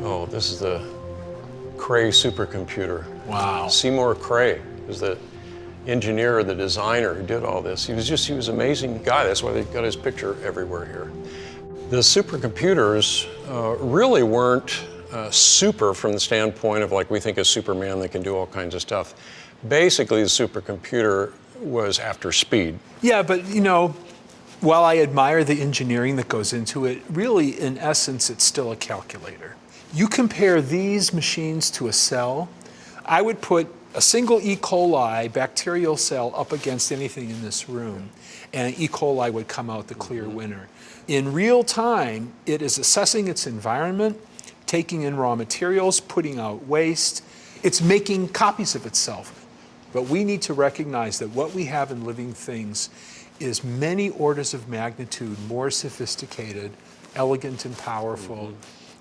Oh, this is the Cray supercomputer. Wow. Seymour Cray is the engineer, the designer who did all this. He was an amazing guy. That's why they've got his picture everywhere here. The supercomputers really weren't super from the standpoint of like we think of Superman that can do all kinds of stuff. Basically, the supercomputer was after speed. Yeah, but you know, while I admire the engineering that goes into it, really in essence it's still a calculator. You compare these machines to a cell, I would put a single E. coli bacterial cell up against anything in this room, and E. coli would come out the clear winner. In real time, it is assessing its environment, taking in raw materials, putting out waste. It's making copies of itself. But we need to recognize that what we have in living things is many orders of magnitude more sophisticated, elegant, and powerful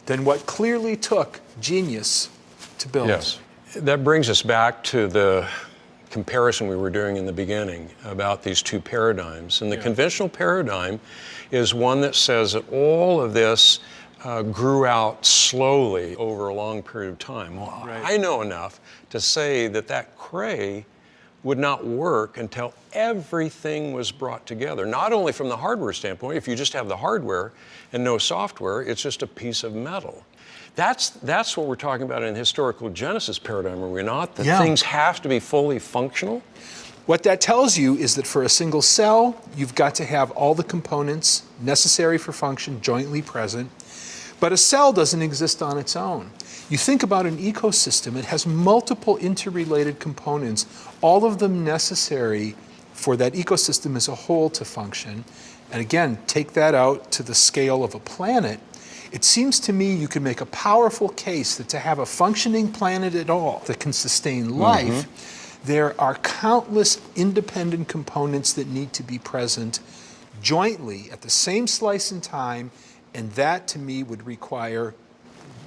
than what clearly took genius to build. Yes. That brings us back to the comparison we were doing in the beginning about these two paradigms. And the conventional paradigm is one that says that all of this grew out slowly over a long period of time. Well, I know enough to say that that Cray would not work until everything was brought together. Not only from the hardware standpoint, if you just have the hardware and no software, it's just a piece of metal. That's what we're talking about in historical Genesis paradigm, are we not? That things have to be fully functional. What that tells you is that for a single cell, you've got to have all the components necessary for function jointly present. But a cell doesn't exist on its own. You think about an ecosystem, it has multiple interrelated components, all of them necessary for that ecosystem as a whole to function. And again, take that out to the scale of a planet. It seems to me you can make a powerful case that to have a functioning planet at all that can sustain life, there are countless independent components that need to be present jointly at the same slice in time, and that to me would require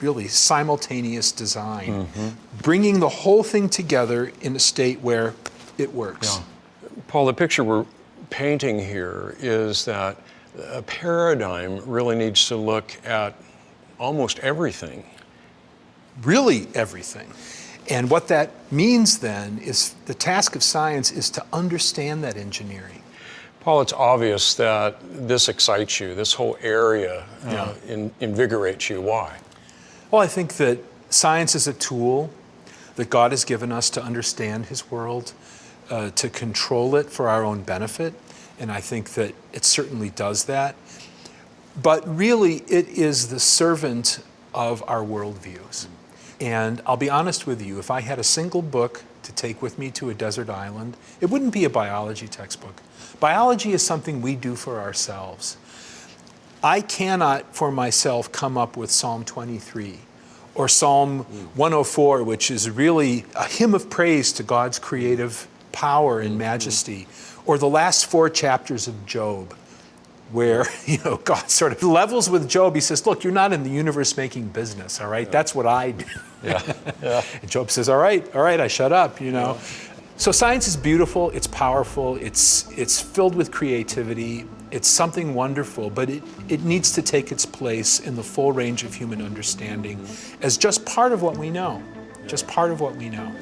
really simultaneous design, bringing the whole thing together in a state where it works. Yeah. Paul, the picture we're painting here is that a paradigm really needs to look at almost everything. Really everything. And what that means then is the task of science is to understand that engineering. Paul, it's obvious that this excites you, this whole area invigorates you. Why? Well, I think that science is a tool that God has given us to understand His world, to control it for our own benefit, and I think that it certainly does that. But really, it is the servant of our worldviews. And I'll be honest with you, if I had a single book to take with me to a desert island, it wouldn't be a biology textbook. Biology is something we do for ourselves. I cannot, for myself, come up with Psalm 23 or Psalm 104, which is really a hymn of praise to God's creative power and majesty, or the last 4 chapters of Job, where God sort of levels with Job. He says, look, you're not in the universe making business, all right? That's what I do. And Job says, all right, I shut up, So science is beautiful, it's powerful, it's filled with creativity, it's something wonderful, but it needs to take its place in the full range of human understanding as just part of what we know, just part of what we know.